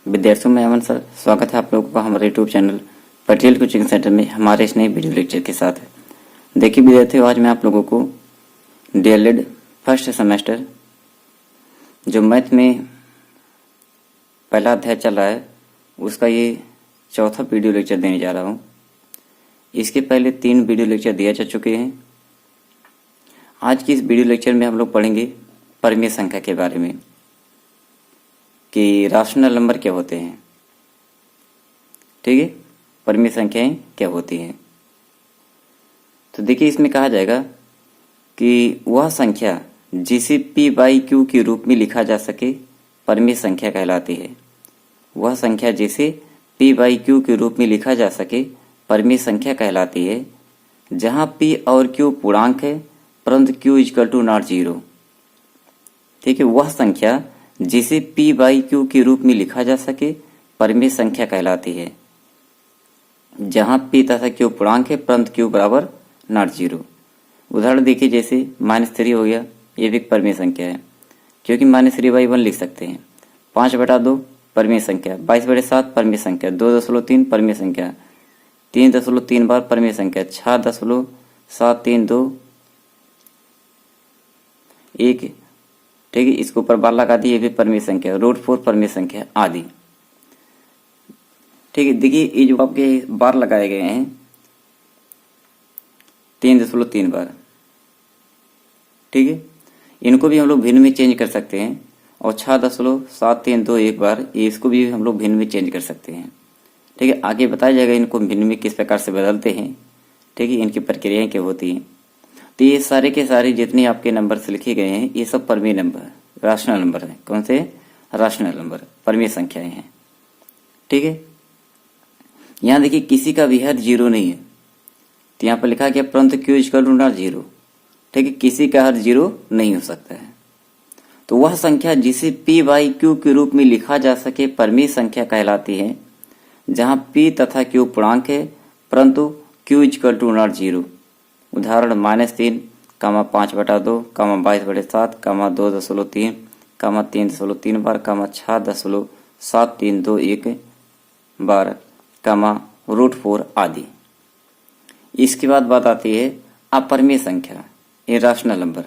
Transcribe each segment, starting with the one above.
विद्यार्थियों में अमन सर, स्वागत है आप लोगों का हमारे YouTube channel Patel coaching centre में हमारे इस नए वीडियो लेक्चर के साथ। देखिए विद्यार्थियों, आज मैं आप लोगों को डीएलएड फर्स्ट सेमेस्टर जो मैथ में पहला अध्याय चल रहा है उसका ये चौथा वीडियो लेक्चर देने जा रहा हूँ। इसके पहले 3 वीडियो लेक्चर दिए जा चुके हैं। आज की इस वीडियो लेक्चर में हम लोग पढ़ेंगे परिमेय संख्या के बारे में कि राशनल नंबर क्या होते हैं। ठीक है, परिमेय संख्याएं क्या होती हैं। तो देखिए इसमें कहा जाएगा कि वह संख्या जिसे p बाई क्यू के रूप में लिखा जा सके परिमेय संख्या कहलाती है। वह संख्या जिसे p बाई क्यू के रूप में लिखा जा सके परिमेय संख्या कहलाती है, जहां p और q पूर्णांक है परंतु q इक्वल टू नॉट 0। ठीक है, वह संख्या जिसे p बाई क्यू के रूप में लिखा जा सके परिमेय संख्या कहलाती है, जहां p तथा q पूर्णांक है परंतु q बराबर नॉट 0। उदाहरण देखिए, जैसे -3 हो गया, ये भी एक परिमेय संख्या है क्योंकि -3/1 लिख सकते हैं। 5/2 परिमेय संख्या, 22/7 परिमेय संख्या, 2.3 परिमेय संख्या, 3.3 बार परिमेय संख्या, 6.732 1। ठीक है, इसके ऊपर बार लगा दी, ये भी परिमेय संख्या, √4 परिमेय संख्या आदि। ठीक है, देखिए ये जो आपके बार लगाए गए हैं 3.3 बार, ठीक है, इनको भी हम लोग भिन्न में चेंज कर सकते हैं। और 6.7321 बार, ये इसको भी हम लोग भिन्न में चेंज कर सकते हैं। ठीक है, आगे बताया जाएगा इनको भिन्न में किस प्रकार से बदलते हैं। ठीक है, इनकी प्रक्रियाएं क्या होती हैं। तो ये सारे के सारे जितने आपके नंबर से लिखे गए हैं ये सब परिमेय नंबर, राशनल नंबर है। कौन से? राशनल नंबर, परिमेय संख्याएं हैं। ठीक है, यहाँ देखिए किसी का भी हर 0 नहीं है, तो यहाँ पर लिखा गया परंतु q इक्वल टू नॉट 0। ठीक है, किसी का हर 0 नहीं हो सकता है। तो वह संख्या जिसे p बाई क्यू के रूप में लिखा जा सके परिमेय संख्या कहलाती है, जहां p तथा q पूर्णांक है परंतु q इक्वल टू नॉट 0। उदाहरण -3, 5/2, 22/7, 2.3, 3.3 बार, 6.732 बार, √4 आदि। इसके बाद बात आती है अपरिमेय संख्या, इरेशनल नंबर।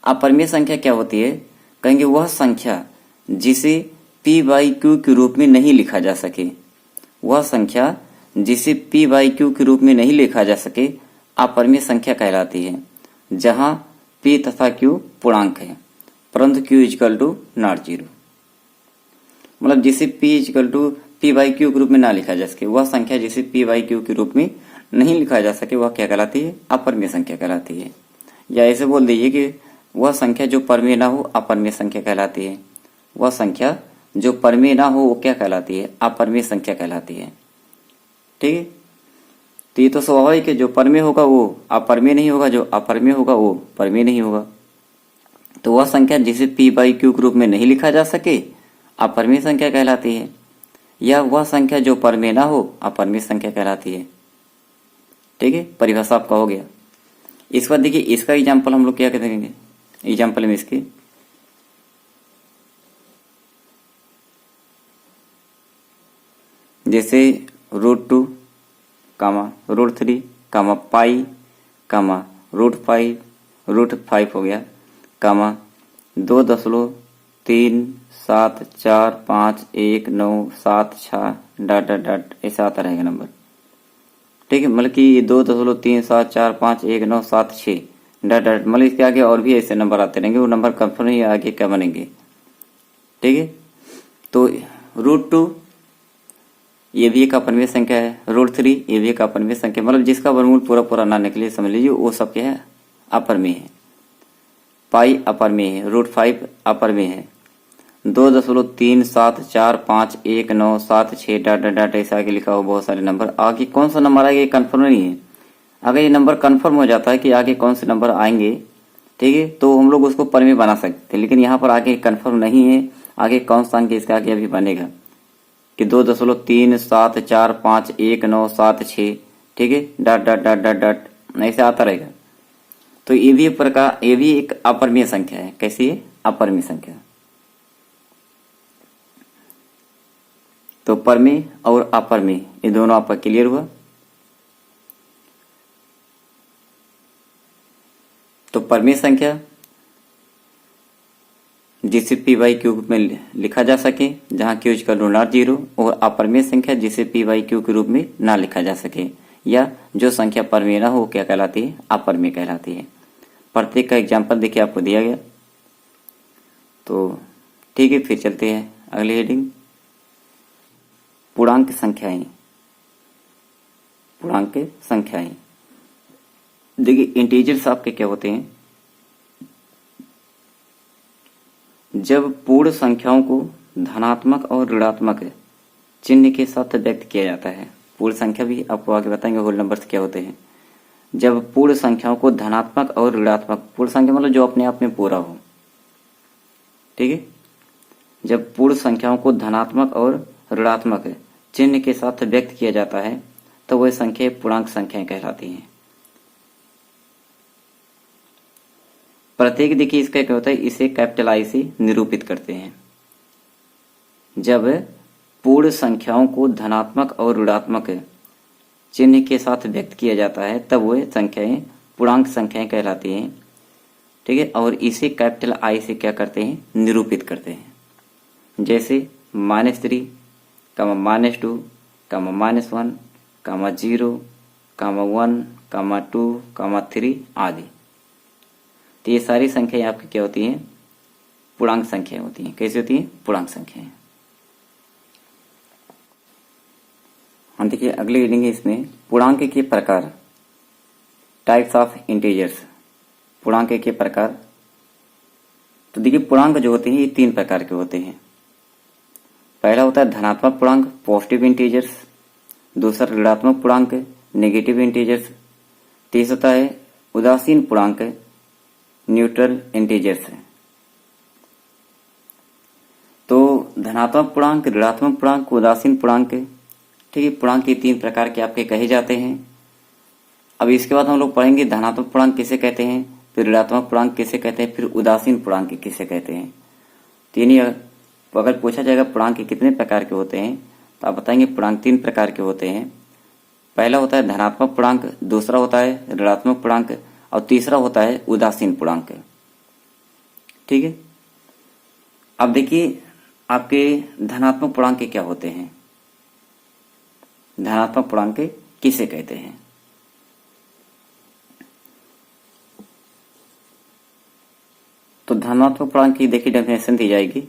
अपरिमेय संख्या क्या होती है? कहेंगे वह संख्या जिसे p बाई क्यू के रूप में नहीं लिखा जा सके। वह संख्या जिसे p बाई क्यू के रूप में नहीं लिखा जा सके अपरिमेय संख्या कहलाती है, जहां p तथा q पूर्णांक है परंतु q इक्वल टू नॉट 0। मतलब जिसे p बाई क्यू के रूप में ना लिखा जा सके, वह संख्या जिसे p बाई क्यू के रूप में नहीं लिखा जा सके वह क्या कहलाती है? अपरिमेय संख्या कहलाती है। या ऐसे बोल दीजिए कि वह संख्या जो परिमेय ना हो अपरिमेय संख्या कहलाती है। वह संख्या जो परिमेय ना हो वो क्या कहलाती है? अपरिमेय संख्या कहलाती है। ठीक है, तो ये तो स्वाभाविक है, जो परिमेय होगा वो अपरिमेय नहीं होगा, जो अपरिमेय होगा वो परिमेय नहीं होगा। तो वह संख्या जिसे p बाई क्यू के रूप में नहीं लिखा जा सके अपरिमेय संख्या कहलाती है, या वह संख्या जो परिमेय ना हो अपरिमेय संख्या कहलाती है। ठीक है, परिभाषा आपका हो गया। इस बार देखिए इसका एग्जाम्पल हम लोग क्या करेंगे। एग्जाम्पल में इसके जैसे √2, √3, पाई, √5, √5 हो गया, 2.3745197 ऐसा आता रहेगा नंबर। ठीक है, मतलब कि 2.3745197 मतलब इसके आगे और भी ऐसे नंबर आते रहेंगे, वो नंबर कंफर्म ही आगे क्या बनेंगे। ठीक है, तो √2 ये भी एक अपरिमेय संख्या है, √3 ये भी एक अपरिमेय संख्या, मतलब जिसका वर्गमूल पूरा ना निकले समझ लीजिए वो सब क्या है? अपरिमेय है। पाई अपरिमेय है, √5 अपरिमेय है, 2.3745197 ऐसा आगे लिखा हो बहुत सारे नंबर। आगे कौन सा नंबर आएगा ये कंफर्म नहीं है। अगर ये नंबर कंफर्म हो जाता है कि आगे कौन से नंबर आएंगे, ठीक है, तो हम लोग उसको परिमेय बना सकते हैं। लेकिन यहाँ पर आगे कंफर्म नहीं है आगे कौन सा अंक इसका आगे अभी बनेगा कि 2.3745197। ठीक है, डॉट ऐसे आता रहेगा। तो ये भी एक अपरिमेय संख्या है। कैसी है? अपरिमेय संख्या। तो परमेय और अपरमेय ये दोनों आपका क्लियर हुआ। तो परमेय संख्या जिसे पी वाई क्यू में लिखा जा सके जहां Q equal to not zero, और अपरमेय संख्या जिसे पी वाई क्यू के रूप में ना लिखा जा सके, या जो संख्या परमेय ना हो क्या कहलाती है, अपरमेय कहलाती है। प्रत्येक का एग्जाम्पल देखिए आपको दिया गया। तो ठीक है, फिर चलते हैं अगली हेडिंग, पूर्णांक संख्याएं। पूर्णांक संख्याएं देखिए, इंटीजर्स आपके क्या होते हैं, जब पूर्ण संख्याओं को धनात्मक और ऋणात्मक चिन्ह के साथ व्यक्त किया जाता है। पूर्ण संख्या भी आपको आगे बताएंगे होल नंबर्स क्या होते हैं। जब पूर्ण संख्याओं को धनात्मक और ऋणात्मक, पूर्ण संख्या मतलब जो अपने आप में पूरा हो, ठीक है। जब पूर्ण संख्याओं को धनात्मक और ऋणात्मक चिन्ह के साथ व्यक्त किया जाता है तो वह संख्या पूर्णांक संख्याएं कहलाती हैं। प्रत्येक देखिए इसका क्या होता है, इसे कैपिटल आई से निरूपित करते हैं। जब पूर्ण संख्याओं को धनात्मक और ऋणात्मक चिन्ह के साथ व्यक्त किया जाता है तब वह संख्याएं पूर्णांक संख्याएं कहलाती हैं, ठीक है। और इसे कैपिटल आई से क्या करते हैं, निरूपित करते हैं। जैसे -3, -2, -1, -0, -1, -2, -3 आदि। तो ये सारी संख्याएं आपकी क्या होती हैं, पूर्णांक संख्याएं होती हैं। कैसे होती हैं, पूर्णांक संख्याएं। हम देखिए अगली रीडिंग है इसमें, पूर्णांक के प्रकार, टाइप्स ऑफ इंटीजर्स। पूर्णांक के प्रकार, तो देखिए पूर्णांक जो होते हैं ये 3 प्रकार के होते हैं। पहला होता है धनात्मक पूर्णांक, पॉजिटिव इंटीजर्स। दूसरा ऋणात्मक पूर्णांक, नेगेटिव इंटीजर्स। तीसरा होता है उदासीन पूर्णांक, न्यूट्रल इंटीजर्स है। तो धनात्मक पूर्णांक, ऋणात्मक पूर्णांक, उदासीन पूर्णांक, ठीक है। पूर्णांक के 3 प्रकार के आपके कहे जाते हैं। अब इसके बाद हम लोग पढ़ेंगे धनात्मक पूर्णांक किसे कहते हैं, फिर ऋणात्मक पूर्णांक किसे कहते हैं, फिर उदासीन पूर्णांक किसे कहते हैं। तो यानी अगर पूछा जाएगा पूर्णांक कितने प्रकार के होते हैं तो आप बताएंगे पूर्णांक 3 प्रकार के होते हैं। पहला होता है धनात्मक पूर्णांक, दूसरा होता है ऋणात्मक पूर्णांक, और तीसरा होता है उदासीन पूर्णांक, ठीक है। अब देखिए आपके धनात्मक पूर्णांक क्या होते हैं, धनात्मक पूर्णांक किसे कहते हैं। तो धनात्मक पूर्णांक की देखिए डेफिनेशन दी जाएगी,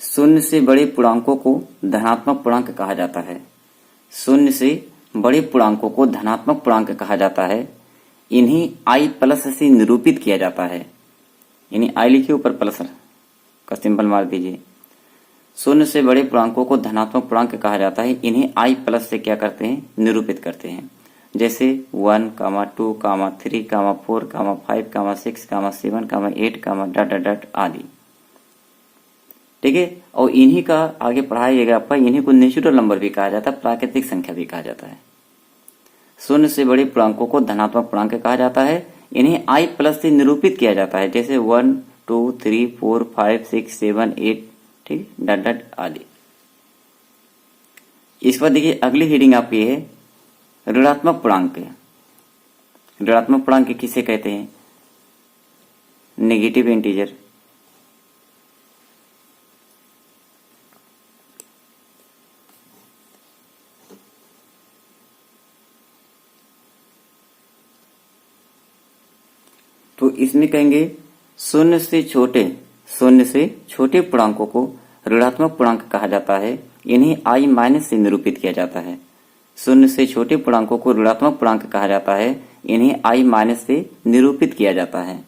शून्य से बड़े पूर्णांकों को धनात्मक पूर्णांक कहा जाता है। शून्य से बड़े पूर्णांकों को धनात्मक पूर्णांक कहा जाता है। इन्हें आई प्लस से निरूपित किया जाता है। यानी आई लिखिए, ऊपर प्लस का सिंबल मार दीजिए। शून्य से बड़े पूर्णांकों को धनात्मक पूर्णांक कहा जाता है। इन्हें आई प्लस से क्या करते हैं, निरूपित करते हैं। जैसे 1, 2, 3, 4, 5, 6, 7, 8, आदि, ठीक है। और इन्हीं का आगे पढ़ाइएगा आपका, इन्हीं को नेचुरल नंबर भी कहा जाता है, प्राकृतिक संख्या भी कहा जाता है। शून्य से बड़े पूर्णांकों को धनात्मक पूर्णांक कहा जाता है। इन्हें आई प्लस से निरूपित किया जाता है। जैसे 1, 2, 3, 4, 5, 6, 7, 8, ठीक, आदि। इस पर देखिए अगली हेडिंग आपकी है ऋणात्मक पूर्णांक। ऋणात्मक पूर्णांक किसे कहते हैं, नेगेटिव इंटीजर। तो इसमें कहेंगे शून्य से छोटे पूर्णांकों को ऋणात्मक पूर्णांक कहा जाता है। इन्हें आई माइनस से निरूपित किया जाता है। शून्य से छोटे पूर्णांकों को ऋणात्मक पूर्णांक कहा जाता है। इन्हें आई माइनस से निरूपित किया जाता है।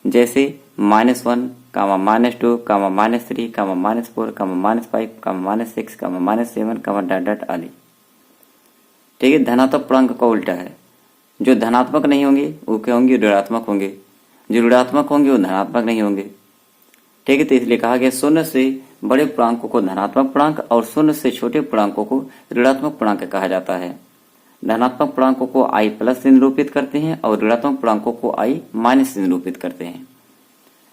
जैसे -1, -2, -3, -4, -5, -6, -7, आदि, ठीक है। धनात्मक पूर्णांक का उल्टा है। जो धनात्मक नहीं होंगे वो क्या होंगे, ऋणात्मक होंगे। जो ऋणात्मक होंगे वो धनात्मक नहीं होंगे, ठीक है। तो इसलिए कहा गया शून्य से बड़े पूर्णांकों को धनात्मक पूर्णांक और शून्य से छोटे पूर्णांकों को ऋणात्मक पूर्णांक कहा जाता है। धनात्मक पूर्णांकों को आई प्लस से निरूपित करते हैं और ऋणात्मक पूर्णांकों को आई माइनस से निरूपित करते हैं।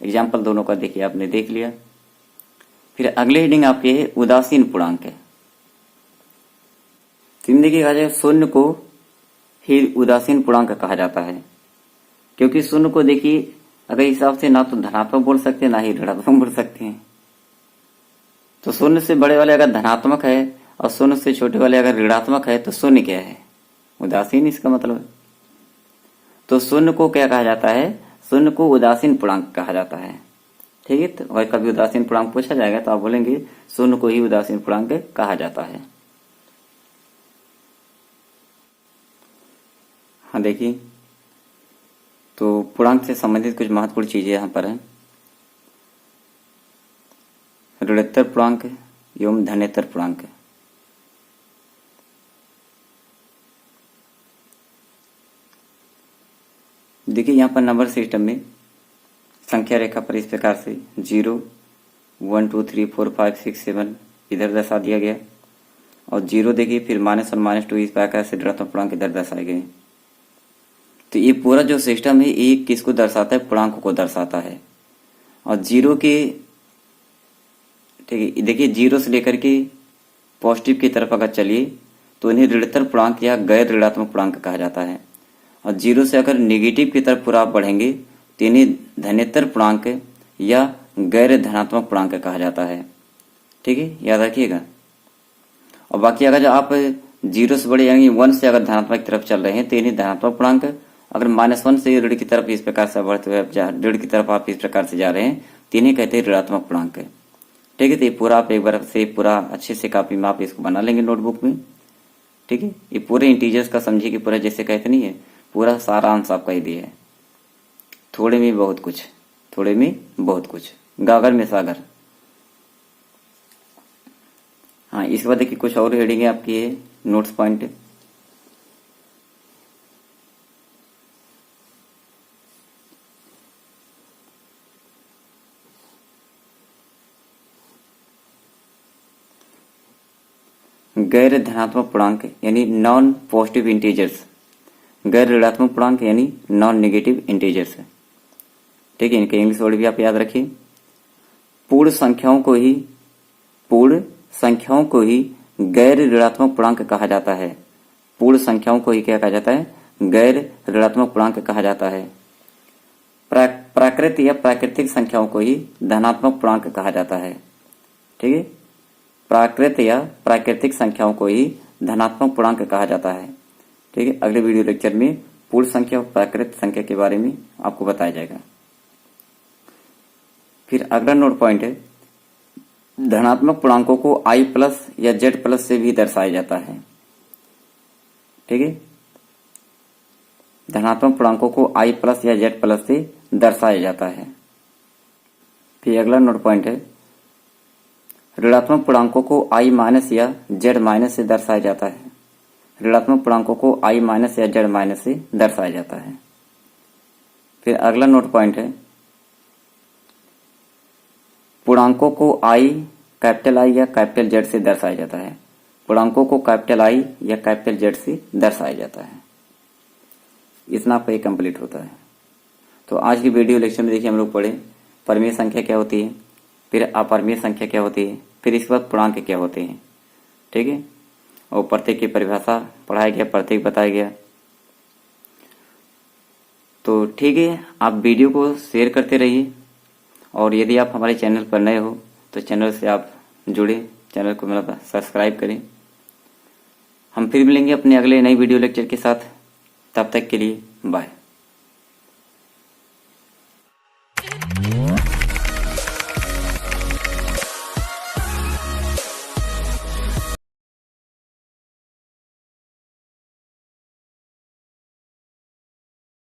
एग्जाम्पल दोनों का देखिए, आपने देख लिया। फिर अगले हेडिंग आपके है उदासीन पूर्णांक है। देखिए शून्य को ही उदासीन पूर्णांक कहा जाता है, क्योंकि शून्य को देखिए अगर हिसाब से ना तो धनात्मक बोल सकते हैं ना ही ऋणात्मक बोल सकते हैं। तो शून्य से बड़े वाले अगर धनात्मक है और शून्य से छोटे वाले अगर ऋणात्मक है तो शून्य क्या है? उदासीन इसका मतलब। तो शून्य को क्या कहा जाता है? शून्य को उदासीन पूर्णांक कहा जाता है। ठीक है, तो अगर कभी उदासीन पूर्णांक पूछा जाएगा तो आप बोलेंगे शून्य को ही उदासीन पूर्णांक कहा जाता है। हाँ देखिए, तो पूर्णांक से संबंधित कुछ महत्वपूर्ण चीजें यहाँ पर है। ऋणोत्तर पूर्णांक एवं धनेतर पूर्णांक। देखिए यहाँ पर नंबर सिस्टम में संख्या रेखा पर इस प्रकार से 0, 1, 2, 3, 4, 5, 6, 7 इधर दर्शा दिया गया और 0 देखिए फिर -1, -2 इस प्रकार से ऋणात्मक पूर्णांक इधर दर्शाए गए। तो ये पूरा जो सिस्टम है ये किसको दर्शाता है? पूर्णांक को दर्शाता है। और 0 के ठीक है, देखिए 0 से लेकर के पॉजिटिव की तरफ अगर चलिए तो इन्हें ऋणोत्तर पूर्णांक या गैर ऋणात्मक पूर्णांक कहा जाता है। और 0 से अगर नेगेटिव की तरफ पूरा आप बढ़ेंगे तो इन्हें धनेतर पूर्णांक या गैर धनात्मक पूर्णांक कहा जाता है। ठीक है, याद रखिएगा। और बाकी अगर आप 0 से बड़े यानी 1 से अगर धनात्मक की तरफ चल रहे हैं तो इन्हें धनात्मक पूर्णांक, अगर -1 से ऋण की तरफ इस प्रकार से बढ़ते हुए ऋण की तरफ आप इस प्रकार से जा रहे हैं तो इन्हें कहते हैं ऋणात्मक पूर्णांक। ठीक है, तो ये पूरा आप एक बार से पूरा अच्छे से कॉपी में आप इसको बना लेंगे नोटबुक में। ठीक है, ये पूरे इंटीजर्स का समझिए कि पूरा जैसे कहते नहीं है, पूरा सारा अंश आपका ही दिया है। थोड़े में बहुत कुछ, थोड़े में बहुत कुछ, गागर में सागर। हाँ, इसके बाद देखिए कुछ और हेडिंग है आपकी है नोट्स पॉइंट। गैर धनात्मक पूर्णांक यानी नॉन पॉजिटिव इंटीजर्स, गैर ऋणात्मक पूर्णांक यानी नॉन नेगेटिव इंटीजर्स। ठीक है, इनके इंग्लिश वर्ड भी आप याद रखिए। पूर्ण संख्याओं को ही गैर ऋणात्मक पूर्णांक कहा जाता है। पूर्ण संख्याओं को ही क्या कहा जाता है? गैर ऋणात्मक पूर्णांक कहा जाता है। प्राकृत या प्राकृतिक संख्याओं को ही धनात्मक पूर्णांक कहा जाता है। ठीक है, प्राकृत या प्राकृतिक संख्याओं को ही धनात्मक पूर्णांक कहा जाता है। ठीक है, अगले वीडियो लेक्चर में पूर्ण संख्या और प्राकृत संख्या के बारे में आपको बताया जाएगा। फिर अगला नोट पॉइंट है, धनात्मक पूर्णांकों को i+ या z+ से भी दर्शाया जाता है। ठीक है, धनात्मक पूर्णांकों को i+ या z+ से दर्शाया जाता है। फिर अगला नोट पॉइंट है, ऋणात्मक पूर्णांकों को i- या z- से दर्शाया जाता है। ऋणात्मक पूर्णांकों को i- या z- से दर्शाया जाता है। फिर अगला नोट पॉइंट है, पूर्णांकों को कैपिटल I या कैपिटल Z से दर्शाया जाता है। पूर्णांकों को कैपिटल I या कैपिटल Z से दर्शाया जाता है। इतना आपका कंप्लीट होता है। तो आज की वीडियो लेक्चर में देखिए हम लोग पढ़े परिमेय संख्या क्या होती है, फिर अपरिमेय संख्या क्या होती है, फिर इसके बाद पूर्णांक क्या होते हैं। ठीक है, और प्रत्येक की परिभाषा पढ़ाया गया, प्रत्येक बताया गया। तो ठीक है, आप वीडियो को शेयर करते रहिए और यदि आप हमारे चैनल पर नए हो तो चैनल से आप जुड़े, चैनल को मतलब सब्सक्राइब करें। हम फिर मिलेंगे अपने अगले नई वीडियो लेक्चर के साथ। तब तक के लिए बाय।